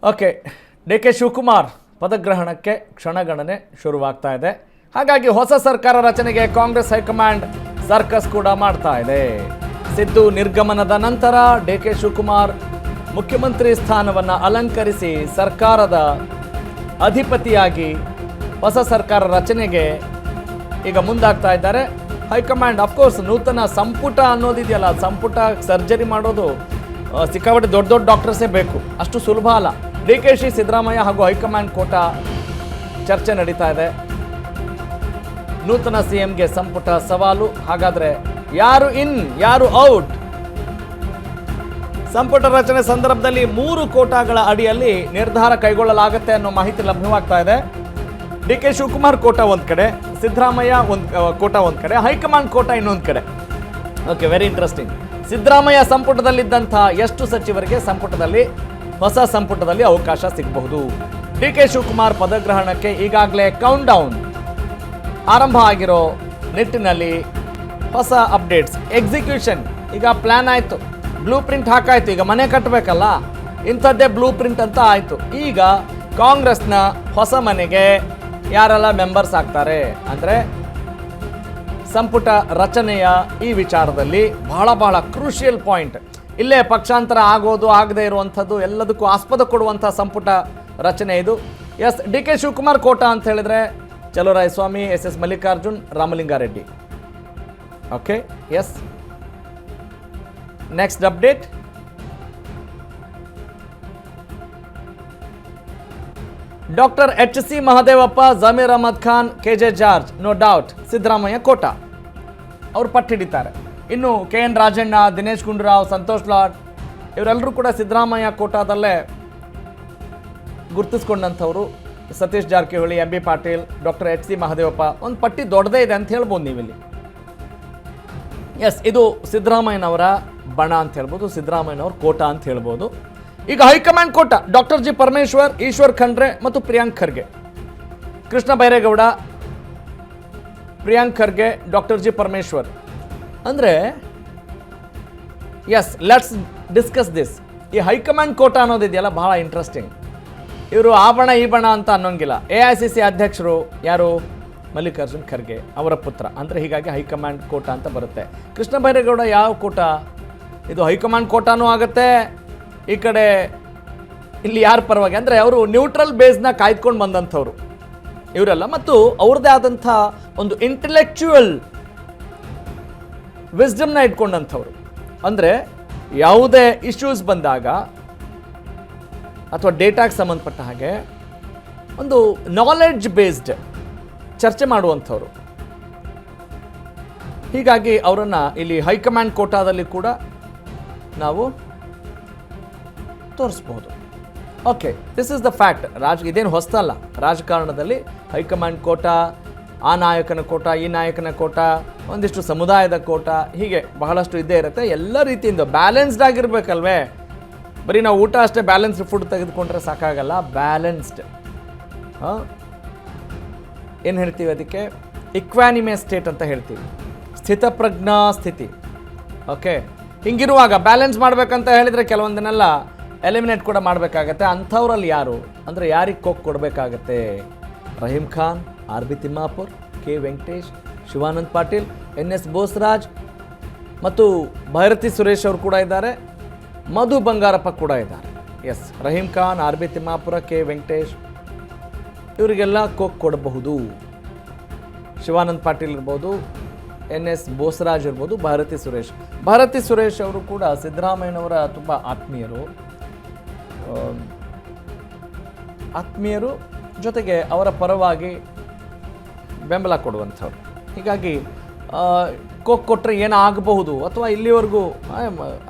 Okay, D K Shivakumar ಪದಗ್ರಹಣಕ್ಕೆ ಕ್ಷಣಗಣನೆ ಶುರುವಾಗ್ತಾ ಇದೆ. ಹಾಗಾಗಿ ಹೊಸ ಸರ್ಕಾರ ರಚನೆಗೆ ಕಾಂಗ್ರೆಸ್ ಹೈಕಮಾಂಡ್ ಸರ್ಕಸ್ ಕೂಡ ಮಾಡ್ತಾ ಇದೆ. ಸಿದ್ದು ನಿರ್ಗಮನದ ನಂತರ ಡಿ ಕೆ ಶಿವಕುಮಾರ್ ಮುಖ್ಯಮಂತ್ರಿ ಸ್ಥಾನವನ್ನು ಅಲಂಕರಿಸಿ ಸರ್ಕಾರದ ಅಧಿಪತಿಯಾಗಿ ಹೊಸ ಸರ್ಕಾರ ರಚನೆಗೆ ಈಗ ಮುಂದಾಗ್ತಾ ಇದ್ದಾರೆ. ಹೈಕಮಾಂಡ್ ಅಫ್ಕೋರ್ಸ್ ನೂತನ ಸಂಪುಟ ಅನ್ನೋದಿದೆಯಲ್ಲ, ಸಂಪುಟ ಸರ್ಜರಿ ಮಾಡೋದು ಸಿಕ್ಕಾಪಟ್ಟೆ ದೊಡ್ಡ ದೊಡ್ಡ ಡಾಕ್ಟರ್ಸೇ ಬೇಕು, ಅಷ್ಟು ಸುಲಭ ಅಲ್ಲ. ಡಿ ಕೆ ಶಿ, ಸಿದ್ದರಾಮಯ್ಯ ಹಾಗೂ ಹೈಕಮಾಂಡ್ ಕೋಟ ಚರ್ಚೆ ನಡೀತಾ ಇದೆ. ನೂತನ ಸಿಎಂಗೆ ಸಂಪುಟ ಸವಾಲು. ಹಾಗಾದ್ರೆ ಯಾರು ಇನ್ ಯಾರು ಔಟ್? ಸಂಪುಟ ರಚನೆ ಸಂದರ್ಭದಲ್ಲಿ 3 ಕೋಟಾಗಳ ಅಡಿಯಲ್ಲಿ ನಿರ್ಧಾರ ಕೈಗೊಳ್ಳಲಾಗುತ್ತೆ ಅನ್ನೋ ಮಾಹಿತಿ ಲಭ್ಯವಾಗ್ತಾ ಇದೆ. ಡಿ ಕೆ ಶಿವಕುಮಾರ್ ಕೋಟ ಒಂದು ಕಡೆ, ಸಿದ್ದರಾಮಯ್ಯ ಕೋಟ ಒಂದು ಕಡೆ, ಹೈಕಮಾಂಡ್ ಕೋಟ ಇನ್ನೊಂದು ಕಡೆ. Okay, very interesting. ಸಿದ್ದರಾಮಯ್ಯ ಸಂಪುಟದಲ್ಲಿದ್ದಂಥ ಎಷ್ಟು ಸಚಿವರಿಗೆ ಹೊಸ ಸಂಪುಟದಲ್ಲಿ ಅವಕಾಶ ಸಿಗಬಹುದು? ಡಿ ಕೆ ಶಿವಕುಮಾರ್ ಪದಗ್ರಹಣಕ್ಕೆ ಈಗಾಗಲೇ ಕೌಂಟ್ ಡೌನ್ ಆರಂಭ ಆಗಿರೋ ನಿಟ್ಟಿನಲ್ಲಿ ಹೊಸ ಅಪ್ಡೇಟ್ಸ್, ಎಕ್ಸಿಕ್ಯೂಷನ್ ಈಗ ಪ್ಲಾನ್ ಆಯಿತು, ಬ್ಲೂ ಪ್ರಿಂಟ್ ಹಾಕಾಯ್ತು. ಈಗ ಮನೆ ಕಟ್ಟಬೇಕಲ್ಲ, ಇಂಥದ್ದೇ ಬ್ಲೂ ಪ್ರಿಂಟ್ ಅಂತ ಆಯಿತು. ಈಗ ಕಾಂಗ್ರೆಸ್ನ ಹೊಸ ಮನೆಗೆ ಯಾರೆಲ್ಲ ಮೆಂಬರ್ಸ್ ಆಗ್ತಾರೆ ಅಂದರೆ ಸಂಪುಟ ರಚನೆಯ ಈ ವಿಚಾರದಲ್ಲಿ ಬಹಳ ಕ್ರೂಷಿಯಲ್ ಪಾಯಿಂಟ್. ಇಲ್ಲೇ ಪಕ್ಷಾಂತರ ಆಗೋದು ಆಗದೆ ಇರುವಂಥದ್ದು ಎಲ್ಲದಕ್ಕೂ ಆಸ್ಪದ ಕೊಡುವಂಥ ಸಂಪುಟ ರಚನೆ ಇದು. Yes, D K Shivakumar quota ಅಂತ ಹೇಳಿದ್ರೆ Chaluvarayaswamy, S Mallikarjun, Ramalingareddy. Okay, yes. Next update, doctor H C. Mahadevappa, Zameer Ahmed Khan, K J. George, no doubt Siddaramaiah quota ಅವರು ಪಟ್ಟಿಡಿತಾರೆ. ಇನ್ನು ಕೆ.ಎನ್. ರಾಜಣ್ಣ, ದಿನೇಶ್ ಗುಂಡೂರಾವ್, ಸಂತೋಷ್ ಲಾಡ್ ಇವರೆಲ್ಲರೂ ಕೂಡ ಸಿದ್ದರಾಮಯ್ಯ ಕೋಟಾದಲ್ಲೇ ಗುರುತಿಸ್ಕೊಂಡಂಥವ್ರು. Satish Jarkiholi, M B. Patil, doctor H C. Mahadevappa, ಒಂದು ಪಟ್ಟಿ ದೊಡ್ಡದೇ ಇದೆ ಅಂತ ಹೇಳ್ಬೋದು ನೀವಿಲ್ಲಿ. ಎಸ್, ಇದು ಸಿದ್ದರಾಮಯ್ಯನವರ ಬಣ ಅಂತ ಹೇಳ್ಬೋದು, ಸಿದ್ದರಾಮಯ್ಯನವ್ರ ಕೋಟ ಅಂತ ಹೇಳ್ಬೋದು. ಈಗ high command quota doctor G Parameshwar, Eshwar Khandre ಮತ್ತು ಪ್ರಿಯಾಂಕ್ ಖರ್ಗೆ. Krishna Byregowda, Priyank Kharge, doctor G Parameshwar. ಅಂದರೆ ಎಸ್, ಲೆಟ್ಸ್ ಡಿಸ್ಕಸ್ ದಿಸ್. ಈ ಹೈಕಮಾಂಡ್ ಕೋಟ ಅನ್ನೋದಿದೆಯಲ್ಲ ಬಹಳ ಇಂಟ್ರೆಸ್ಟಿಂಗ್. ಇವರು ಆ ಬಣ ಈ ಬಣ ಅಂತ ಅನ್ನೋಂಗಿಲ್ಲ. AICC ಅಧ್ಯಕ್ಷರು ಯಾರು? ಮಲ್ಲಿಕಾರ್ಜುನ್ ಖರ್ಗೆ ಅವರ ಪುತ್ರ. ಅಂದರೆ ಹೀಗಾಗಿ ಹೈಕಮಾಂಡ್ ಕೋಟ ಅಂತ ಬರುತ್ತೆ. ಕೃಷ್ಣ ಬೈರೇಗೌಡ ಯಾವ ಕೋಟ? ಇದು ಹೈಕಮಾಂಡ್ ಕೋಟಾನೂ ಆಗುತ್ತೆ. ಈ ಕಡೆ ಇಲ್ಲಿ ಯಾರ ಪರವಾಗಿ ಅಂದರೆ ಅವರು ನ್ಯೂಟ್ರಲ್ ಬೇಸ್ನ ಕಾಯ್ದುಕೊಂಡು ಬಂದಂಥವ್ರು ಇವರೆಲ್ಲ, ಮತ್ತು ಅವ್ರದ್ದೇ ಆದಂಥ ಒಂದು ಇಂಟೆಲೆಕ್ಚುಯಲ್ ವಿಸ್ಡಮ್ನ ಇಟ್ಕೊಂಡಂಥವ್ರು. ಅಂದರೆ ಯಾವುದೇ ಇಶ್ಯೂಸ್ ಬಂದಾಗ ಅಥವಾ ಡೇಟಾಗೆ ಸಂಬಂಧಪಟ್ಟ ಹಾಗೆ ಒಂದು ನಾಲೆಡ್ಜ್ ಬೇಸ್ಡ್ ಚರ್ಚೆ ಮಾಡುವಂಥವ್ರು. ಹೀಗಾಗಿ ಅವರನ್ನು ಇಲ್ಲಿ ಹೈಕಮಾಂಡ್ ಕೋಟಾದಲ್ಲಿ ಕೂಡ ನಾವು ತೋರಿಸ್ಬೋದು. Okay, this is the fact. ಇದೇನು ಹೊಸ್ತಲ್ಲ. ರಾಜಕಾರಣದಲ್ಲಿ ಹೈಕಮಾಂಡ್ ಕೋಟ, ಆ ನಾಯಕನ ಕೋಟ, ಈ ನಾಯಕನ ಕೋಟ, ಒಂದಿಷ್ಟು ಸಮುದಾಯದ ಕೋಟ, ಹೀಗೆ ಬಹಳಷ್ಟು ಇದ್ದೇ ಇರುತ್ತೆ. ಎಲ್ಲ ರೀತಿಯಿಂದ ಬ್ಯಾಲೆನ್ಸ್ಡ್ ಆಗಿರ್ಬೇಕಲ್ವೇ. ಬರೀ ನಾವು ಊಟ ಅಷ್ಟೇ ಬ್ಯಾಲೆನ್ಸ್ಡ್ ಫುಡ್ ತೆಗೆದುಕೊಂಡ್ರೆ ಸಾಕಾಗಲ್ಲ. ಬ್ಯಾಲೆನ್ಸ್ಡ್ ಏನು ಹೇಳ್ತೀವಿ ಅದಕ್ಕೆ? ಇಕ್ವಾನಿಮೆ ಸ್ಟೇಟ್ ಅಂತ ಹೇಳ್ತೀವಿ, ಸ್ಥಿತಪ್ರಜ್ಞಾ ಸ್ಥಿತಿ. ಓಕೆ, ಹಿಂಗಿರುವಾಗ ಬ್ಯಾಲೆನ್ಸ್ ಮಾಡಬೇಕಂತ ಹೇಳಿದರೆ ಕೆಲವೊಂದನ್ನೆಲ್ಲ ಎಲಿಮಿನೇಟ್ ಕೂಡ ಮಾಡಬೇಕಾಗತ್ತೆ. ಅಂಥವ್ರಲ್ಲಿ ಯಾರು ಅಂದರೆ ಯಾರಿಗೆ ಕೊಕ್ ಕೊಡಬೇಕಾಗತ್ತೆ? Rahim Khan, R.B. Timmapur, K Venkatesh, Shivanand Patil, NS Bosaraj ಮತ್ತು ಭೈರತಿ ಸುರೇಶ್ ಅವರು ಕೂಡ ಇದ್ದಾರೆ. ಮಧು ಬಂಗಾರಪ್ಪ ಕೂಡ ಇದ್ದಾರೆ. Yes, Rahim Khan, R.B. Timmapura, K Venkatesh ಇವರಿಗೆಲ್ಲ ಕೊಕ್ ಕೊಡಬಹುದು. ಶಿವಾನಂದ್ ಪಾಟೀಲ್ ಇರ್ಬೋದು, NS ಬೋಸರಾಜ್ ಇರ್ಬೋದು, ಭಾರತಿ ಸುರೇಶ್ ಅವರು ಕೂಡ ಸಿದ್ದರಾಮಯ್ಯನವರ ತುಂಬ ಆತ್ಮೀಯರು ಜೊತೆಗೆ ಅವರ ಪರವಾಗಿ ಬೆಂಬಲ ಕೊಡುವಂಥವ್ರು. ಹೀಗಾಗಿ ಕೊಟ್ಟರೆ ಏನಾಗಬಹುದು? ಅಥವಾ ಇಲ್ಲಿವರೆಗೂ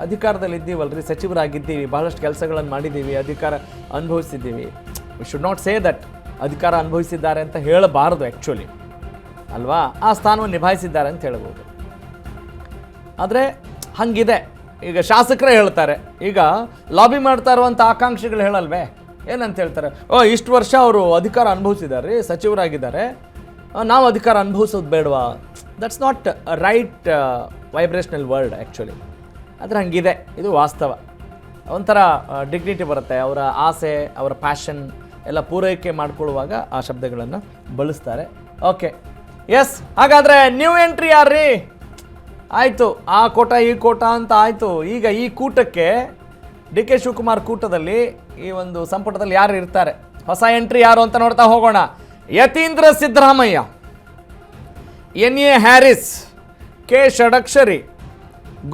ಅಧಿಕಾರದಲ್ಲಿ ಇದ್ದೀವಲ್ರಿ, ಸಚಿವರಾಗಿದ್ದೀವಿ, ಬಹಳಷ್ಟು ಕೆಲಸಗಳನ್ನು ಮಾಡಿದ್ದೀವಿ, ಅಧಿಕಾರ ಅನುಭವಿಸಿದ್ದೀವಿ. We should not say that ಅಧಿಕಾರ ಅನುಭವಿಸಿದ್ದಾರೆ ಅಂತ ಹೇಳಬಾರದು ಆ್ಯಕ್ಚುಲಿ, ಅಲ್ವಾ? ಆ ಸ್ಥಾನವನ್ನು ನಿಭಾಯಿಸಿದ್ದಾರೆ ಅಂತ ಹೇಳ್ಬೋದು. ಆದರೆ ಹಂಗಿದೆ. ಈಗ ಶಾಸಕರೇ ಹೇಳ್ತಾರೆ, ಈಗ ಲಾಬಿ ಮಾಡ್ತಾ ಇರುವಂಥ ಆಕಾಂಕ್ಷಿಗಳು ಹೇಳಲ್ವೇ? ಏನಂತ ಹೇಳ್ತಾರೆ? ಇಷ್ಟು ವರ್ಷ ಅವರು ಅಧಿಕಾರ ಅನುಭವಿಸಿದ್ದಾರೆ, ಸಚಿವರಾಗಿದ್ದಾರೆ, ನಾವು ಅಧಿಕಾರ ಅನುಭವಿಸೋದು ಬೇಡವಾ? That's not right vibrational word actually. ಆದರೆ ಹಂಗಿದೆ, ಇದು ವಾಸ್ತವ. ಒಂಥರ ಡಿಗ್ನಿಟಿ ಬರುತ್ತೆ. ಅವರ ಆಸೆ, ಅವರ ಪ್ಯಾಷನ್ ಎಲ್ಲ ಪೂರೈಕೆ ಮಾಡ್ಕೊಳ್ಳುವಾಗ ಆ ಶಬ್ದಗಳನ್ನು ಬಳಸ್ತಾರೆ. Okay, yes. ಹಾಗಾದರೆ ನ್ಯೂ ಎಂಟ್ರಿ ಯಾರ್ರೀ? ಆಯಿತು, ಆ ಕೋಟ ಈ ಕೋಟ ಅಂತ ಆಯಿತು. ಈಗ ಈ ಕೂಟಕ್ಕೆ ಡಿ ಕೆ ಶಿವಕುಮಾರ್ ಕೂಟದಲ್ಲಿ ಈ ಒಂದು ಸಂಪುಟದಲ್ಲಿ ಯಾರು ಇರ್ತಾರೆ, ಹೊಸ ಎಂಟ್ರಿ ಯಾರು ಅಂತ ನೋಡ್ತಾ ಹೋಗೋಣ. Yathindra Siddaramaiah, N A Haris, K Shadakshari,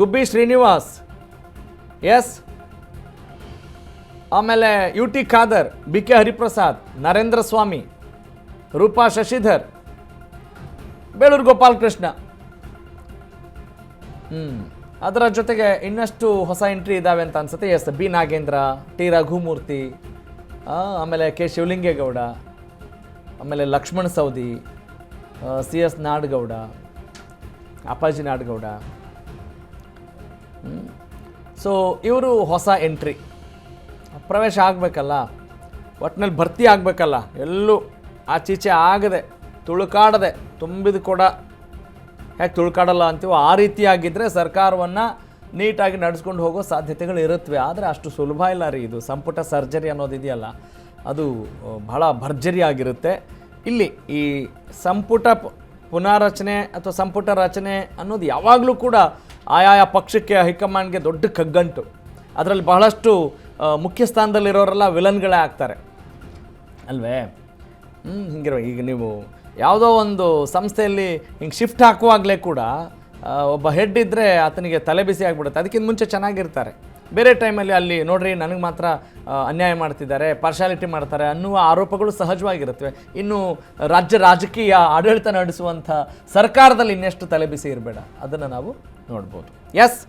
Gubbi Srinivas, yes, ಆಮೇಲೆ U T Khader, B K Hariprasad, Narendra Swamy, Roopa Shashidhar, Beluru Gopalakrishna. ಅದರ ಜೊತೆಗೆ ಇನ್ನಷ್ಟು ಹೊಸ ಎಂಟ್ರಿ ಇದ್ದಾವೆ ಅಂತ ಅನ್ಸುತ್ತೆ. Yes, B Nagendra, T Raghumurthy, ಆಮೇಲೆ ಕೆ ಶಿವಲಿಂಗೇಗೌಡ, ಆಮೇಲೆ Laxman Savadi, C S Nadagouda, Appaji Nadagouda. So ಇವರು ಹೊಸ ಎಂಟ್ರಿ, ಪ್ರವೇಶ ಆಗಬೇಕಲ್ಲ, ಒಟ್ಟಿನಲ್ಲಿ ಭರ್ತಿ ಆಗಬೇಕಲ್ಲ, ಎಲ್ಲೂ ಆಚೀಚೆ ಆಗದೆ ತುಳುಕಾಡದೆ ತುಂಬಿದ ಕೂಡ ಹೇಗೆ ತುಳ್ಕಾಡಲ್ಲ ಅಂತೀವೋ ಆ ರೀತಿಯಾಗಿದ್ದರೆ ಸರ್ಕಾರವನ್ನು ನೀಟಾಗಿ ನಡೆಸ್ಕೊಂಡು ಹೋಗೋ ಸಾಧ್ಯತೆಗಳು ಇರುತ್ತವೆ. ಆದರೆ ಅಷ್ಟು ಸುಲಭ ಇಲ್ಲ ರೀ. ಇದು ಸಂಪುಟ ಸರ್ಜರಿ ಅನ್ನೋದಿದೆಯಲ್ಲ, ಅದು ಬಹಳ ಭರ್ಜರಿ ಆಗಿರುತ್ತೆ. ಇಲ್ಲಿ ಈ ಸಂಪುಟ ಪುನಾರಚನೆ ಅಥವಾ ಸಂಪುಟ ರಚನೆ ಅನ್ನೋದು ಯಾವಾಗಲೂ ಕೂಡ ಆಯಾಯ ಪಕ್ಷಕ್ಕೆ, ಹೈಕಮಾಂಡ್ಗೆ ದೊಡ್ಡ ಕಗ್ಗಂಟು. ಅದರಲ್ಲಿ ಬಹಳಷ್ಟು ಮುಖ್ಯ ಸ್ಥಾನದಲ್ಲಿರೋರೆಲ್ಲ ವಿಲನ್ಗಳೇ ಆಗ್ತಾರೆ ಅಲ್ವೇ? ಹಿಂಗಿರೋ ಈಗ ನೀವು ಯಾವುದೋ ಒಂದು ಸಂಸ್ಥೆಯಲ್ಲಿ ಹಿಂಗೆ ಶಿಫ್ಟ್ ಹಾಕುವಾಗಲೇ ಕೂಡ ಒಬ್ಬ ಹೆಡ್ ಇದ್ದರೆ ಆತನಿಗೆ ತಲೆ ಬಿಸಿ ಆಗಿಬಿಡುತ್ತೆ. ಅದಕ್ಕಿಂತ ಮುಂಚೆ ಚೆನ್ನಾಗಿರ್ತಾರೆ, ಬೇರೆ ಟೈಮಲ್ಲಿ ಅಲ್ಲಿ ನೋಡ್ರಿ ನನಗೆ ಮಾತ್ರ ಅನ್ಯಾಯ ಮಾಡ್ತಿದ್ದಾರೆ, ಪಾರ್ಶಾಲಿಟಿ ಮಾಡ್ತಾರೆ ಅನ್ನುವ ಆರೋಪಗಳು ಸಹಜವಾಗಿರುತ್ತವೆ. ಇನ್ನು ರಾಜಕೀಯ ಆಡಳಿತ ನಡೆಸುವಂಥ ಸರ್ಕಾರದಲ್ಲಿ ಇನ್ನೆಷ್ಟು ತಲೆ ಬಿಸಿ ಇರಬೇಡ, ಅದನ್ನು ನಾವು ನೋಡ್ಬೋದು. ಎಸ್.